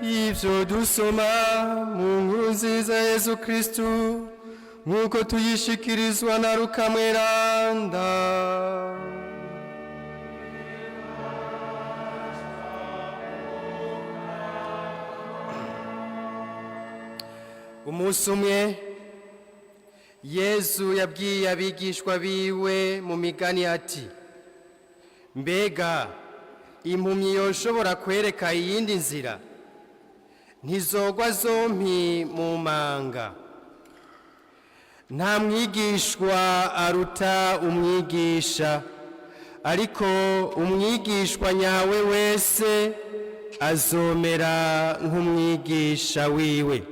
y'ivyo dusoma mu nkuru nziza Yesu Kristu nk'uko tuyishikirizwa na Luka mweranda. Umunsi umwe Yesu yabwiye abigishwa biwe mu migani ati, mbega impumyi yoshobora kwereka iyindi nzira? Ntizogwa zompi mu manga. Nta mwigishwa aruta umwigisha, ariko umwigishwa nyawe wese azomera nk'umwigisha wiwe.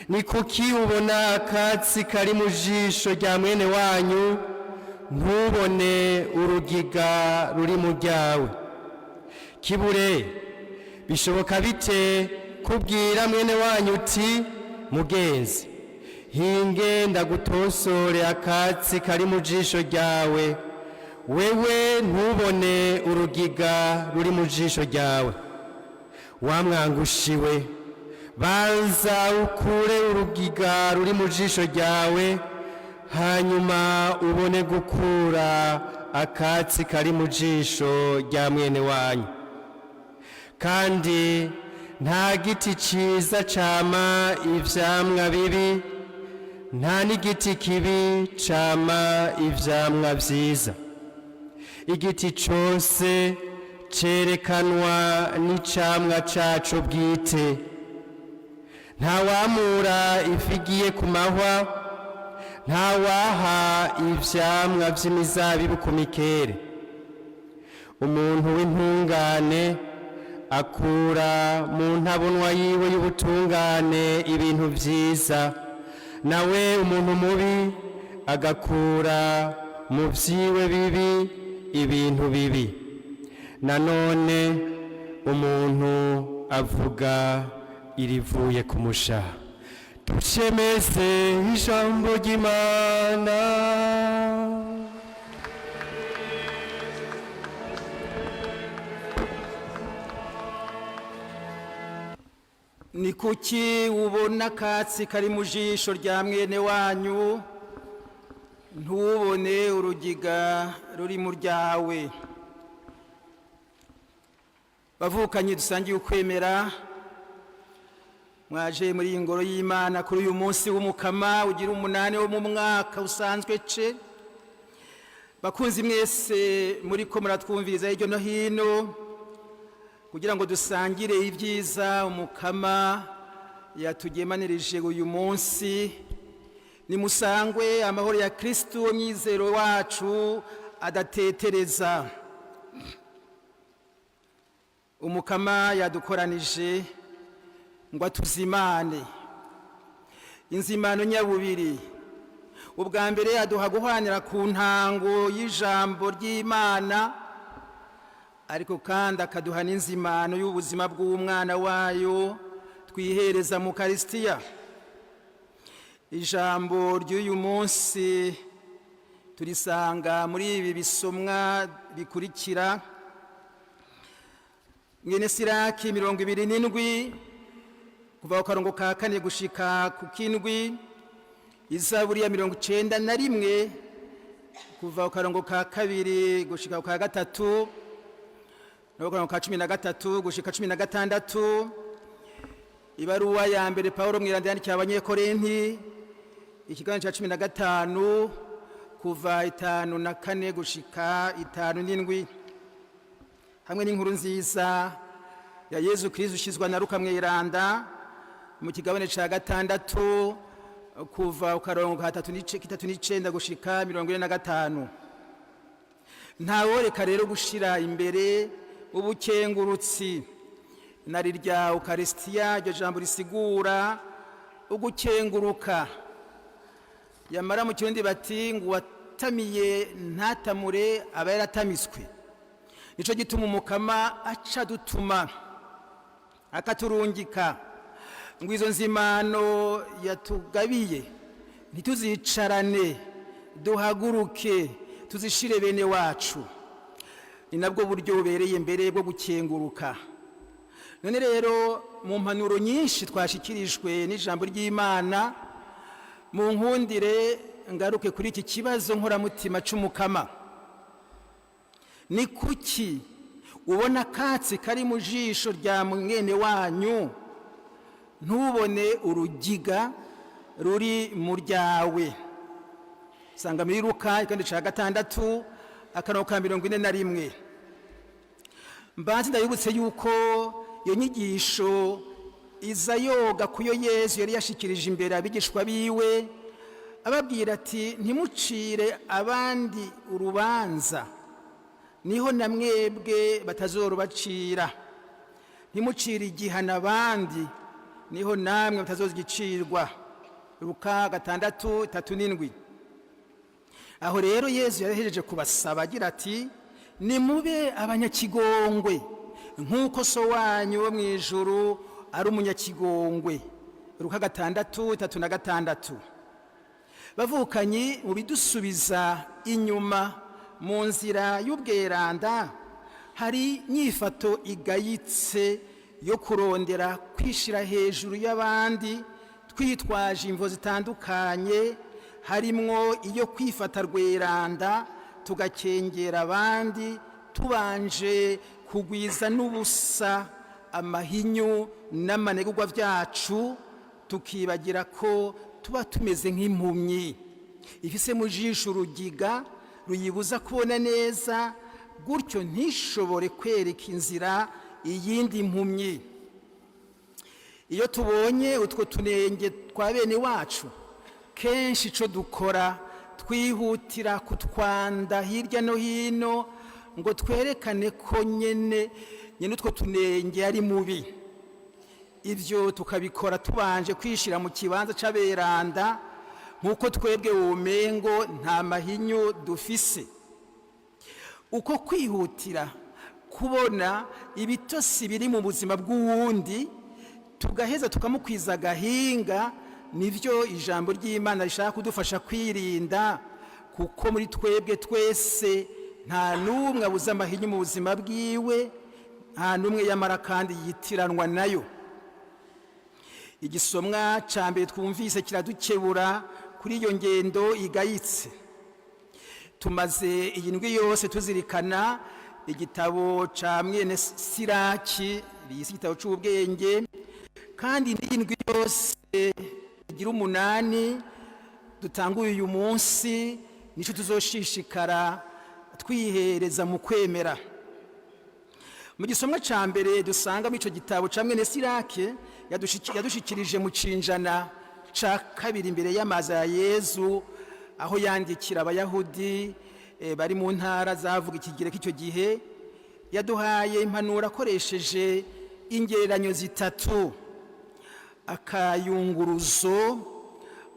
Ni kuki ubona akatsi kari mu jisho rya Mwenewanyu, ntubone urugiga ruri Muryawe? Kibure, bishoboka bite kubwira Mwenewanyu uti, mugenzi, hinge ndagutosore akatsi kari mu jisho ryawe, wewe ntubone urugiga ruri mu jisho ryawe? Wamwangushiwe, banza ukure urugiga ruri mu jisho ryawe, hanyuma ubone gukura akatsi kari mu jisho rya Mwenewanyu. Kandi nta giti ciza cama ivyamwa bibi, nta n'igiti kibi cama ivyamwa vyiza. Igiti cose cerekanwa n'icamwa caco bwite. Nta wamura ifigiye ku mahwa, nta waha ivyamwa vy'imizabibu ku mikere. Umuntu w'intungane akura mu ntabonwa yiwe y'ubutungane ibintu vyiza, nawe umuntu mubi agakura mu vyiwe bibi ibintu bibi. Nanone umuntu avuga irivuye ku mushaha. Ducemeze ijambo ry'Imana. Ni kuki ubona akatsi kari mu jisho rya Mwenewanyu, ntubone urugiga ruri Muryawe? Bavukanye dusangiye ukwemera, mwaje muri iyi ngoro y'Imana kuri uyu munsi w'umukama ugira 8 wo mu mwaka usanzwe ce. Bakunzi mwese muri ko muratwumviriza hirya no hino, kugira ngo dusangire ibyiza umukama yatugemanirije uyu munsi. Nimusangwe amahoro ya Kristo mwizero wacu adatetereza. Umukama yadukoranije ngo atuzimane inzimano nyabubiri. Ubwa mbere aduha guhwanira ku ntango y'ijambo ry'Imana, ariko kandi akaduha n'inzimano y'ubuzima bw'umwana wayo twihereza mu Karistiya. Ijambo ry'uyu munsi turisanga muri ibi bisomwa bikurikira: mwene Siraki 27 kuva ku karongo ka 4 gushika ku 7, Izaburi ya 91 kuva ku karongo ka 2 gushika ku 3, no karongo ka 13 gushika 16. Ibaruwa ya mbere Paulo mwiranda yandikiye abanyekorenti, ikiganiro ca 15 kuva 5:4 gushika 5:7, hamwe n'inkuru nziza ya Yesu Kristo ushizwa na Luka mweranda mu kigabane ca 6 kuva ukarongo ka 3:9 gushika 45. Ntaworeka rero gushira imbere ubukengurutsi narirya Ukaristiya, iryo jambo risigura ugukenguruka. Yamara mu kirundi bati ngo watamiye ntatamure aba yaratamiswe. Nico gituma umukama aca dutuma akaturungika ngo izo nzimano yatugabiye ntituzicarane, duhaguruke tuzishire bene wacu. Ni nabwo buryo bubereye mbere bwo gukenguruka. none rero mu mpanuro nyinshi twashikirijwe n'ijambo ry'Imana, mu nkundire ngaruke kuri iki kibazo nkoramutima c'umukama. Ni kuki ubona akatsi kari mu jisho rya Mwenewanyu ntubone urugiga ruri Muryawe? Sanga muri Luka ikandi ca 6 akarongo ka 41. Mbanzi ndabibutse yuko iyo nyigisho iza yoga kuyo Yesu yari yashikirije imbere abigishwa biwe, ababwira ati ntimucire abandi urubanza niho na mwebwe batazorubacira, ntimucire igihano abandi niho namwe batazogicirwa. Luka 6:37. Aho rero Yesu yarahejeje kubasaba agira ati nimube abanyakigongwe nk'uko so wanyu wo mw'ijuru ari umunyakigongwe. Luka 6:36. Bavukanyi mu bidusubiza inyuma mu nzira y'ubweranda, hari nyifato igayitse yo kurondera kwishira hejuru y'abandi twitwaje imvo zitandukanye, harimwo iyo kwifata rweranda tugakengera abandi tubanje kugwiza n'ubusa amahinyu n'amanegurwa vyacu, tukibagira ko tuba tumeze nk'impumyi ifise mu jisho urugiga ruyibuza kubona neza, gutyo ntishobore kwereka inzira iyindi mpumyi. Iyo tubonye utwo tunenge twa bene wacu, kenshi ico dukora twihutira kutwanda hirya no hino ngo twerekane ko nyene utwo tunenge ari mubi. Ivyo tukabikora tubanje kwishira mu kibanza c'aberanda nk'uko twebwe womengo nta mahinyu dufise. Uko kwihutira kubona ibitosi biri mu buzima bw'uwundi tugaheza tukamukwiza agahinga, nivyo ijambo ry'Imana rishaka kudufasha kwirinda, kuko muri twebwe twese nta numwe abuza amahinyu mu buzima bwiwe, nta numwe yamara kandi yitiranwa nayo. Igisomwa ca mbere twumvise kiradukebura kuri iyo ngendo igayitse. Tumaze iyi ndwi yose tuzirikana igitabo ca mwene Siraki, igitabo c'ubwenge, kandi n'indwi yose igira 8 dutanguye uyu munsi nico tuzoshishikara twihereza mu kwemera. Mu gisomwa ca mbere dusanga mu ico gitabo ca mwene Siraki yadushikirije mu cinjana ca 2 imbere y'amaza ya Yesu, aho yandikira abayahudi bari mu ntara zavuga ikigireki icyo gihe. Yaduhaye impanuro akoresheje ingereranyo zitatu: akayunguruzo,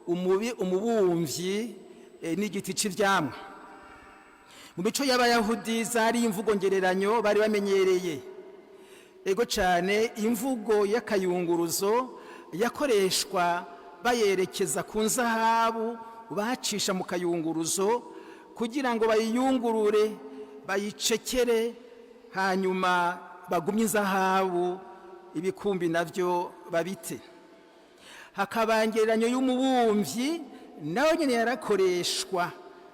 umubumvyi n'igiti c'ivyamwa. Mu mico y'abayahudi zari imvugo ngereranyo bari bamenyereye. Ego cyane imvugo y'akayunguruzo yakoreshwa bayerekeza ku nzahabu bacisha mu kayunguruzo kugira ngo bayiyungurure, bayicekere, hanyuma bagumye inzahabu, ibikumbi navyo babite. Hakabangeranyo y'umubumvyi nawe nyene yarakoreshwa,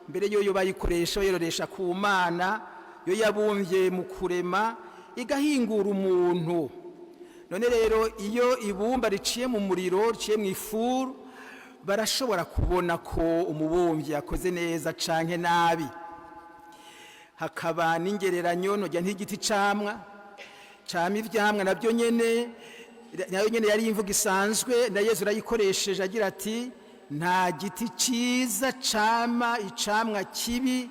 mbere yoyo bayikoresha bayiroresha ku Mana, yo yabumvye mu kurema igahingura umuntu. None rero iyo ibumba riciye mu muriro, riciye mu ifuru, barashobora kubona ko umubumvyi yakoze neza canke nabi. Hakaba n'ingereranyo nojya nk'igiti camwa ivyamwa navyo nyene, nayo nyene yari imvugo isanzwe na Yesu arayikoresheje agira ati nta giti ciza cama icamwa kibi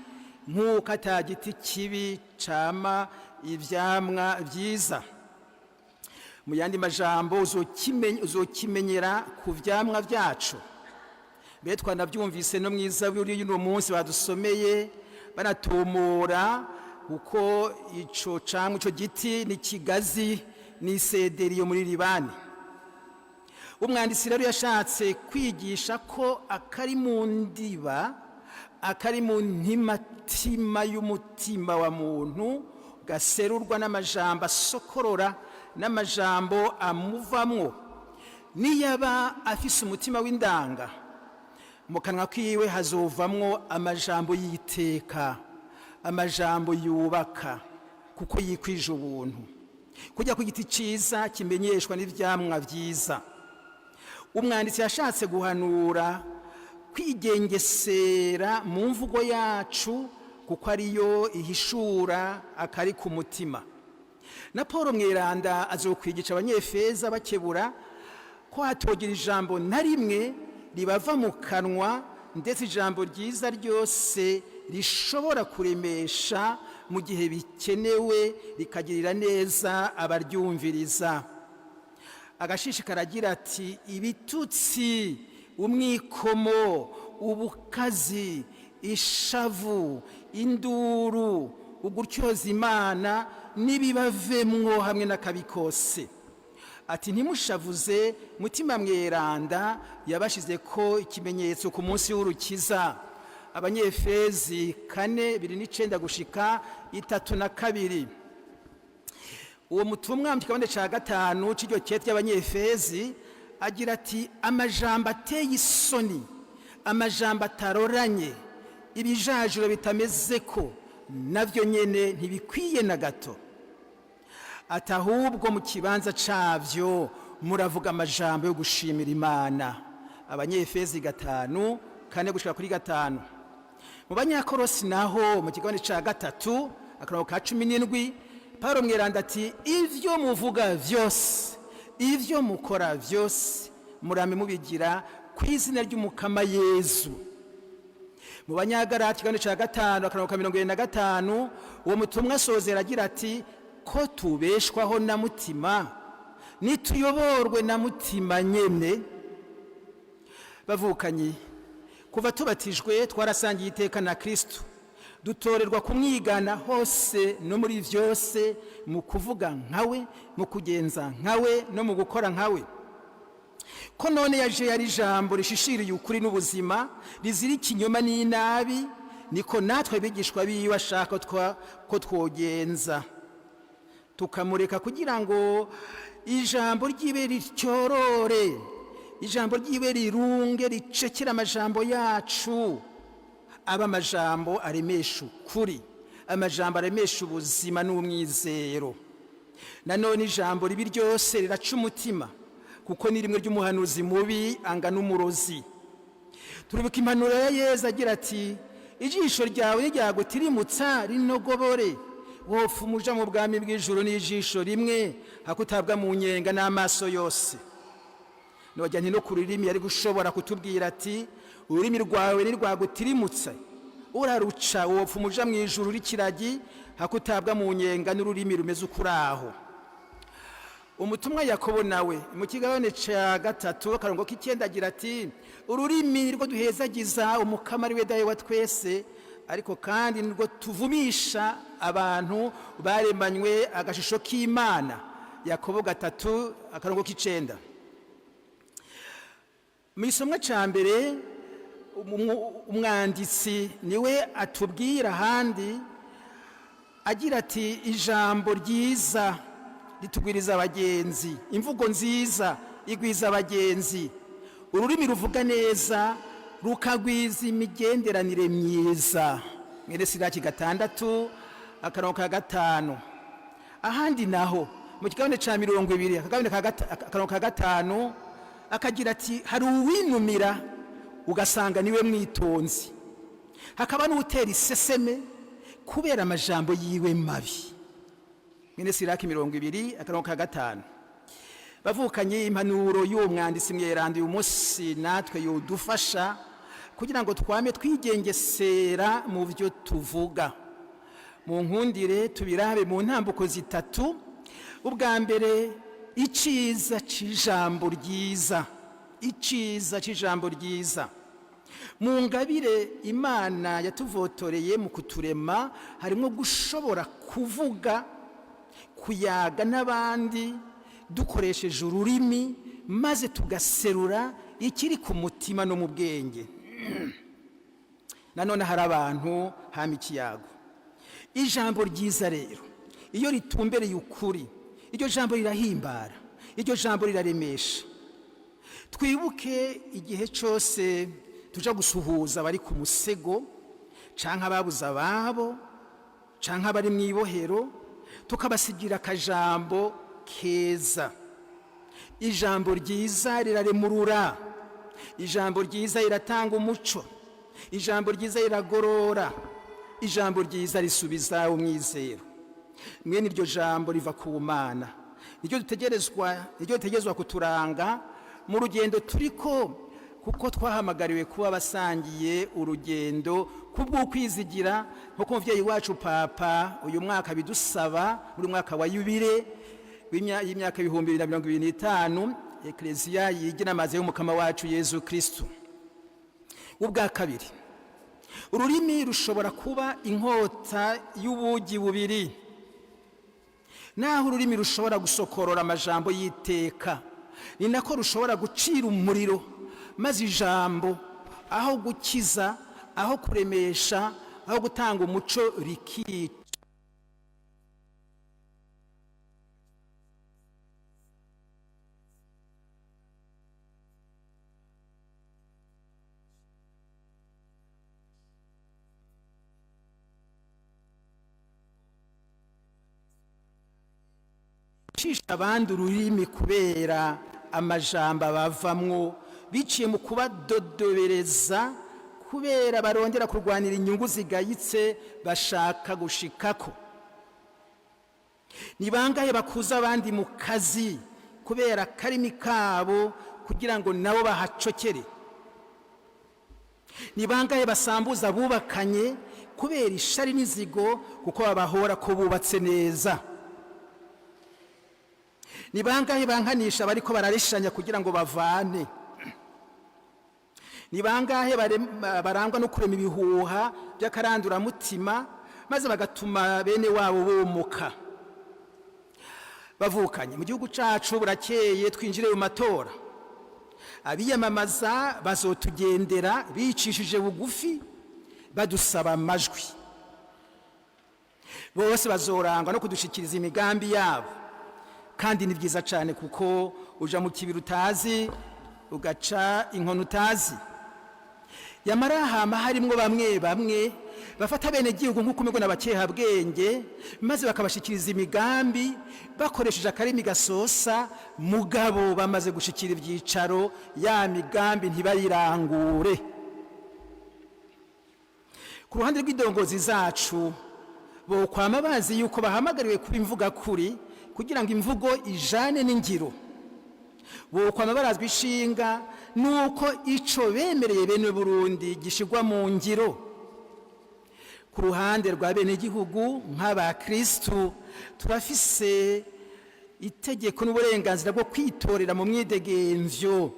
nk'uko ata giti kibi cama ivyamwa vyiza. Mu yandi majambo uzokimenyera ku vyamwa vyacu. Be twanavyumvise no mw'Izaburi y'uno munsi badusomeye banatumura uko ico camwa ico giti ni kigazi ni sederi yo muri Libani. Umwanditsi rero yashatse kwigisha ko akari mu ndiba, akari mu ntimatima y'umutima wa muntu gaserurwa n'amajambo asokorora n'amajambo amuvamwo. Niyaba afise umutima w'indanga, mu kanwa kiwe hazovamwo amajambo y'iteka, amajambo yubaka, kuko yikwije ubuntu. Kujya ku giti ciza kimenyeshwa n'ivyamwa vyiza. Umwanditsi yashatse guhanura kwigengesera mu mvugo yacu, kuko ariyo ihishura akari ku mutima. Na Paul Mweranda azokwigisha abanyefeza bakebura ko hatogira ijambo na rimwe ribava mu kanwa, ndetse ijambo ryiza ryose rishobora kuremesha mu gihe bikenewe, rikagirira neza abaryumviriza. Agashishikara agira ati, ibitutsi, umwikomo, ubukazi, ishavu, induru, ugutyoza Imana n'ibibavemwo hamwe n'akabi kose. Ati, ntimushavuze, mutima mweranda yabashize ko ikimenyetso ku munsi w'urukiza. Abanyefezi 4:2 gushika 3:2. Uwo mutumwa mu kigabane ca 5 c'iryo kete y'abanyefezi agira ati, amajambo ateye isoni, amajambo ataroranye, ibijajuro bitameze ko, navyo nyene ntibikwiye na gato. Ati, ahubwo mu kibanza cavyo muravuga amajambo yo gushimira Imana. Abanyefezi 5:4 gushika kuri 5. Mu Banyakorosi naho mu kigabane ca 3 akarongo ka 17, Paulo Mweranda ati, ivyo muvuga vyose, ivyo mukora vyose, murame mubigira ku izina ry'umukama Yesu. Mu Banyagalati kigabane ca 5 akarongo ka 25, uwo mutumwa asozera agira ati, ko tubeshwaho na mutima, nituyoborwe na mutima nyene. Bavukanyi, kuva tubatijwe twarasangiye iteka na Kristo, dutorerwa kumwigana hose no muri vyose, mu kuvuga nkawe, mu kugenza nkawe, no mu gukora nkawe. Ko none yaje yari ijambo rishishiriye ukuri n'ubuzima, rizira ikinyoma n'inabi, niko natwe bigishwa biwe ashaka ko twogenza. Tukamureka kugira ngo ijambo ryibe rityorore, ijambo ryibe rirunge, ricekera amajambo yacu, aba amajambo aremesha ukuri, amajambo aremesha ubuzima n'umwizero. Nanone ijambo ribi ryose riraca umutima, kuko ni rimwe ry'umuhanuzi mubi angana umurozi. Turibuka impanuro ya Yesu agira ati, ijisho ryawe ryagutirimutsa rinogobore, wofu muja mu bwami bw'ijuru n'ijisho rimwe, hakutabwa mu nyenga n'amaso yose. Nojya nti no ku rurimi yari gushobora kutubwira ati, ururimi rwawe nirwagutirimutsa, uraruca wofu muja mu ijuru rikiragi, hakutabwa mu nyenga n'ururimi rumeze ukuraho. Umutumwa Yakobo nawe mu kigabane ca 3 akarongo k'9 agira ati, ururimi nirwo duhezagiza umukama ari we dawe wa twese, ariko kandi nirwo tuvumisha abantu baremanywe agashusho k'Imana. Yakobo 3 akarongo k'9. Mu isomwa ca mbere umwanditsi niwe atubwira handi agira ati, ijambo ryiza ritugwiriza abagenzi, imvugo nziza igwiza abagenzi, ururimi ruvuga neza rukagwiza imigenderanire myiza. Mwene Siraki 6 akarongo ka 5. Ahandi naho mu kigabane ca 20 akarongo ka 5 akagira ati, hari uwinumira ugasanga niwe mwitonzi, hakaba n'utera iseseme kubera amajambo yiwe mabi. Mwene Siraki 20 akarongo ka 5. Bavukanye impanuro y'uwo mwanditsi Mweranda uyu munsi natwe yodufasha kugira ngo twame twigengesera mu byo tuvuga. Mu nkundire tubirabe mu ntambuko zitatu. Ubwa mbere, iciza c'ijambo ryiza, iciza c'ijambo ryiza. Mu ngabire Imana yatuvotoreye mu kuturema harimo gushobora kuvuga, kuyaga n'abandi dukoresheje ururimi, maze tugaserura ikiri ku mutima no mu bwenge. Nanone hari abantu hama ikiyago. Ijambo ryiza rero iyo ritumbereye ukuri, iryo jambo rirahimbara, iryo jambo riraremesha. Twibuke igihe cyose tuja gusuhuza abari ku musego canke ababuze ababo canke abari mu ibohero, tukabasigira akajambo keza. Ijambo ryiza riraremurura, ijambo ryiza riratanga umuco, ijambo ryiza riragorora, ijambo ryiza risubiza umwizero. Mwene iryo jambo riva ku Mana, iryo dutegerezwa kuturanga mu rugendo turiko, kuko twahamagariwe kuba basangiye urugendo kubw'ukwizigira, nkuko umuvyeyi wacu Papa uyu mwaka bidusaba, muri mwaka wa yubile y'imyaka 2025 Eklezia yigira amaze y'umukama wacu Yezu Kristo. Ubwa kabiri, ururimi rushobora kuba inkota y'ubugi bubiri. Naho ururimi rushobora gusokorora amajambo y'iteka, ni nako rushobora gucira umuriro, maze ijambo aho gukiza, aho kuremesha, aho gutanga umuco rikica. Cisha abandi ururimi kubera amajambo bavamwo, biciye mu kubadodobereza, kubera barongera kurwanira inyungu zigayitse bashaka gushikako. Ni bangahe bakuza abandi mu kazi kubera karimi kabo kugira ngo nabo bahacokere. Ni bangahe basambuza bubakanye kubera ishari n'izigo, kuko babahora ko bubatse neza. Ni bangahe bankanisha bariko barareshanya kugira ngo bavane. Ni bangahe barangwa no kurema ibihuha by'akarandura mutima, maze bagatuma bene wabo bomuka. Bavukanye mu gihugu cacu burakeye, twinjire mu matora. Abiyamamaza bazotugendera bicishije bugufi, badusaba amajwi. Bose bazorangwa no kudushikiriza imigambi yabo, kandi ni byiza cyane kuko uja mu kibiri utazi ugaca inkono utazi. Yamara hama harimwo bamwe bafata bene gihugu nk'uko umego n'abakeha bwenge, maze bakabashikiriza imigambi bakoresheje akarimi gasosa, mugabo bamaze gushikira ibyicaro ya migambi ntibayirangure. Ku ruhande rw'indongozi zacu, bo kwama bazi yuko bahamagariwe kuba imvuga kuri, kugira ngo imvugo ijane n'ingiro. Bo kwama barazwi ishinga nuko ico bemereye bene Burundi gishigwa mu ngiro. Ku ruhande rwa bene gihugu nk'abakristu, turafise itegeko n'uburenganzira bwo kwitorera mu mwidegemvyo,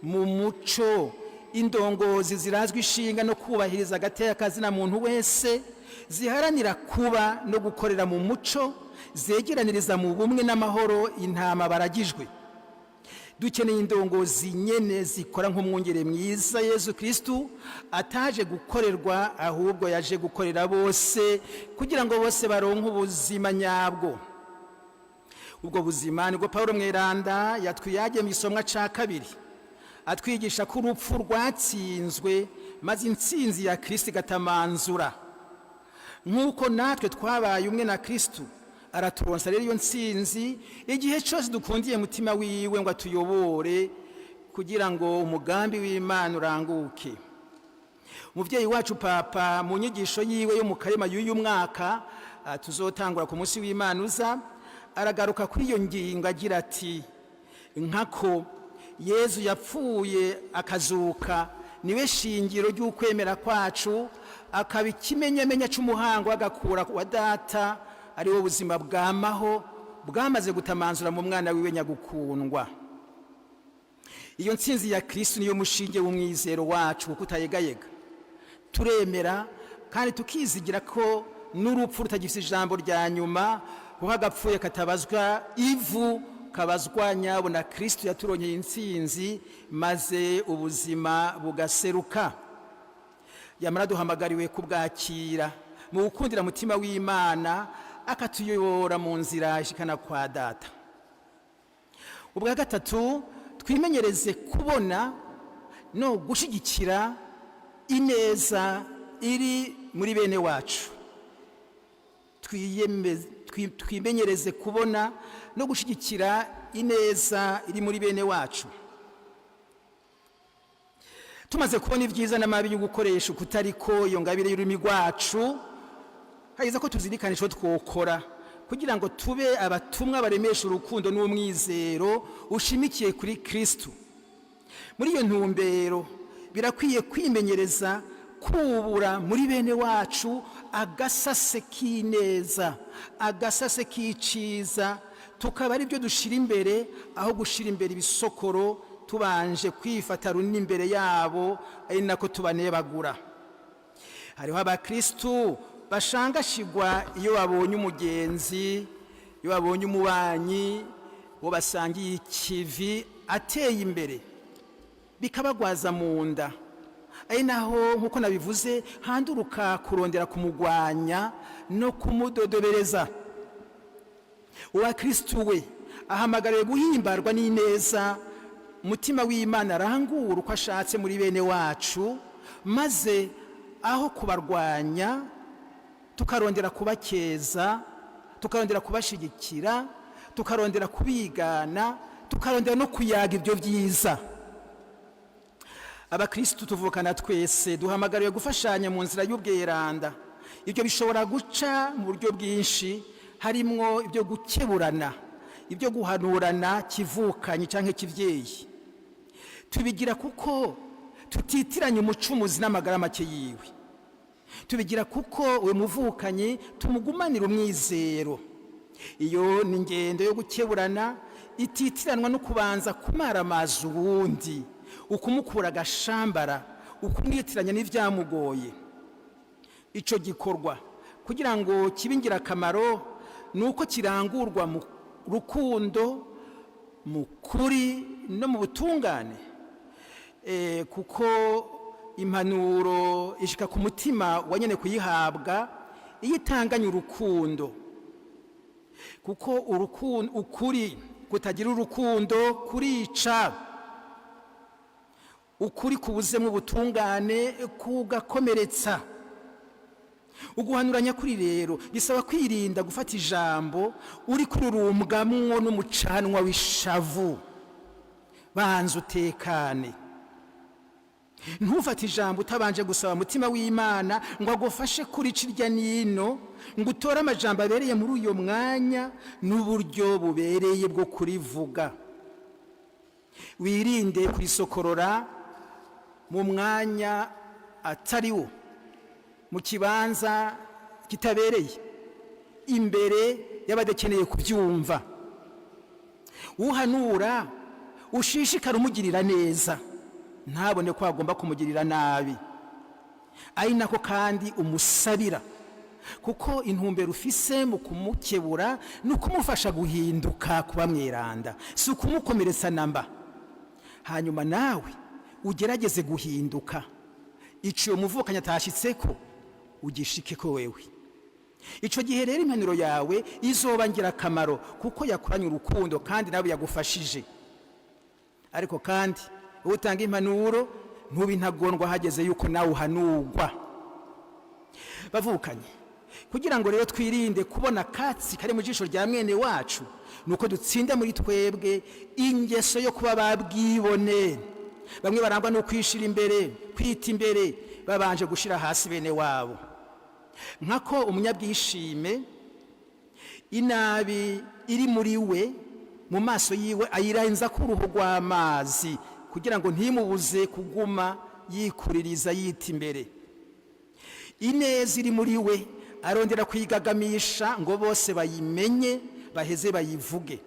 mu muco. Indongozi zirazwi ishinga no kubahiriza agateka kazina muntu wese, ziharanira kuba no gukorera mu muco, zegeraniriza mu bumwe n'amahoro intama baragijwe. Dukeneye indongozi nyene zikora nk'umwungere mwiza Yezu Kristu, ataje gukorerwa ahubwo yaje gukorera bose, kugira ngo bose baronke ubuzima nyabwo. Ubwo buzima nibwo Paulo mweranda yatwiyagiye mu gisomwa ca kabiri, atwigisha ko urupfu rwatsinzwe, maze intsinzi ya Kristo igatamanzura. Nk'uko natwe twabaye umwe na Kristo, araturonsa rero iyo ntsinzi igihe cyose dukundiye mutima wiwe ngo atuyobore, kugira ngo umugambi w'Imana uranguke. Umuvyeyi wacu Papa mu nyigisho yiwe yo mu Karema y'uyu mwaka tuzotangura ku munsi w'Imana uza, aragaruka kuri iyo ngingo agira ati, nkako Yezu yapfuye akazuka, niwe shingiro ry'ukwemera kwacu, akaba ikimenyamenya c'umuhango w'agakura wa data, ari wo buzima bwamaho bwamaze gutamanzura mu mwana wiwe nyagukundwa. Iyo ntsinzi ya Kristo niyo mushinge w'umwizero wacu, kuko utayegayega. Turemera kandi tukizigira ko n'urupfu rutagifise ijambo rya nyuma, kuko agapfuye katabazwa ivu, kabazwa nyabo na Kristo yaturonkeye intsinzi, maze ubuzima bugaseruka. Yamara duhamagariwe kubwakira mu gukundira mutima w'Imana, akatuyobora mu nzira ishikana kwa data. ubwa gatatu twimenyereze kubona no gushigikira ineza iri muri bene wacu. Twimenyereze kubona no gushigikira ineza iri muri bene wacu. Tumaze kubona ibyiza n'amabi yo gukoresha kutariko iyo ngabire y'ururimi rwacu, hageze ko tuzirikana ico twokora kugira ngo tube abatumwa baremesha urukundo n'umwizero ushimikiye kuri Kristo. Muri iyo ntumbero birakwiye kwimenyereza kubura muri bene wacu agasase k'ineza, agasase k'iciza, tukaba ari byo dushira imbere aho gushira imbere ibisokoro, tubanje kwifata runini imbere yabo, ari nako tubanebagura. Hariho abakristu bashangashigwa iyo babonye umugenzi, iyo babonye umubanyi wo basangiye ikivi ateye imbere, bikabagwaza mu nda, ari naho nkuko nabivuze handuruka kurondera kumugwanya no kumudodobereza. Uwa Kristo we ahamagariwe guhimbarwa n'ineza, umutima w'Imana arangura uko ashatse muri bene wacu, maze aho kubarwanya tukarondera kubakeza, tukarondera kubashigikira, tukarondera kubigana, tukarondera no kuyaga ibyo byiza. Abakristo tuvukana twese duhamagariwe gufashanya mu nzira y'ubweranda. Ibyo bishobora guca mu buryo bwinshi, harimwo ibyo gukeburana, ibyo guhanurana kivukanye canke kivyeyi. Tubigira kuko tutitiranye umucumuzi n'amagara make yiwe. Tubigira kuko we muvukanye tumugumanira umwizero. Iyo ni ingendo yo gukeburana ititiranwa no kubanza kumara amazi uwundi, ukumukura agashambara, ukumwitiranya n'ivyamugoye. Ico gikorwa kugira ngo kibe ingirakamaro nuko kirangurwa mu rukundo, mu kuri no mu butungane. Kuko impanuro ishika ku mutima wa nyene kuyihabwa iyo itanganye urukundo. Kuko ukuri kutagira urukundo kurica, ukuri kubuzemwo ubutungane kugakomeretsa. Uguhanuranya kuri rero bisaba kwirinda gufata ijambo uri kururumbwamwo n'umucanwa w'ishavu. Banza utekane, ntufate ijambo utabanje gusaba umutima w'Imana ngo agufashe kuri cirya nino, ngo utore amajambo abereye muri uyo mwanya n'uburyo bubereye bwo kurivuga. Wirinde kurisokorora mu mwanya atari wo, mu kibanza kitabereye, imbere y'abadakeneye kubyumva. Uhanura ushishikara umugirira neza, ntabone ko agomba kumugirira nabi. Ari nako kandi umusabira, kuko intumbero ufise mu kumukebura ni ukumufasha guhinduka kuba mweranda, si ukumukomeretsa namba. Hanyuma nawe ugerageze guhinduka, ico muvukanya atashitseko ugishikeko wewe. Ico gihe rero impanuro yawe izoba ngirakamaro, kuko yakuranye urukundo kandi nawe yagufashije. Ariko kandi utanga impanuro ntubi ntagondwa hageze yuko nawe uhanurwa. Bavukanye, kugira ngo rero twirinde kubona Akatsi kari mu jisho rya mwene wacu, nuko dutsinda muri twebwe ingeso yo kuba babwibone. Bamwe barangwa no kwishira imbere, kwita imbere, babanje gushira hasi bene wabo. Nkako umunyabwishime, inabi iri muri we mu maso yiwe ayiranza ku ruhu rw'amazi, kugira ngo ntimubuze kuguma yikuririza yita imbere. Ineza iri muri we arondera kwigagamisha ngo bose bayimenye, baheze bayivuge.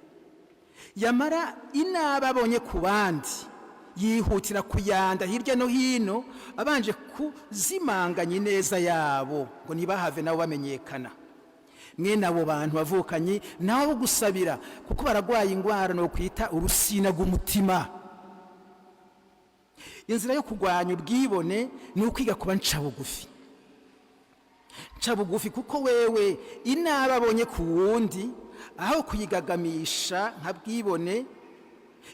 Yamara inaba abonye ku bandi yihutira kuyanda hirya no hino, abanje kuzimanganya ineza yabo ngo nibahave nabo bamenyekana. Mwene abo bantu bavukanye nawe gusabira, kuko baragwaye ingwara no kwita urusina rw'umutima. Inzira yo kugwanya ubwibone ni ukwiga kuba ncabugufi. Ncabugufi kuko wewe inaba abonye ku wundi, aho kuyigagamisha nka bwibone,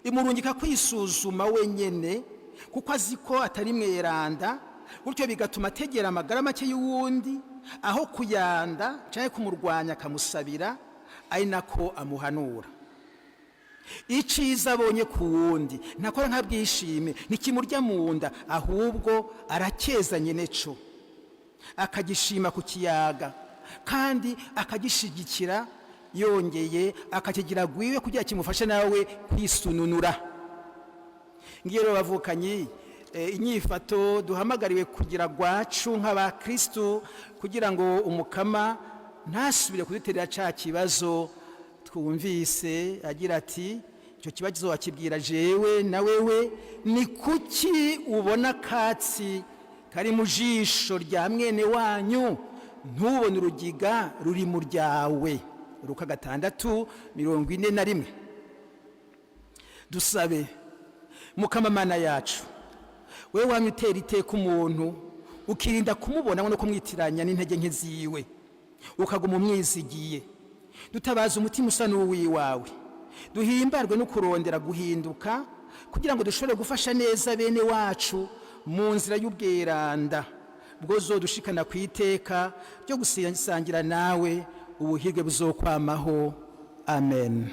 imurungika kwisuzuma wenyene kuko azi ko atari mweranda, gutyo bigatuma ategera amagara make y'uwundi aho kuyanda cyangwa kumurwanya akamusabira, ari nako amuhanura. Iciza abonye ku wundi ntakora nk'abwishime, ntikimurya mu nda, ahubwo arakeza nyene co, akagishima ku kiyaga kandi akagishigikira, yongeye akakigira gwiwe kugira kimufashe nawe kwisununura. Ngiye rero bavukanye inyifato duhamagariwe kugira gwacu nk'abakristo kugira ngo umukama ntasubire kuduterera ca kibazo twumvise agira ati icyo kibazo wakibwira jewe na wewe, ni kuki ubona Akatsi kari mu jisho rya Mwenewanyu ntubone urugiga ruri Muryawe. Luka 6:41. Dusabe. Mukama Mana yacu, wewe wamye utera iteka umuntu ukirinda kumubona no kumwitiranya n'intege nke ziwe, ukaguma umwizigiye. Dutabaza umutima usa n'uwiwawe, duhimbarwe no kurondera guhinduka kugira ngo dushobore gufasha neza bene wacu mu nzira y'ubweranda bwozodushikana ku iteka ryo gusangira nawe ubuhirwe buzokwamaho. Amen.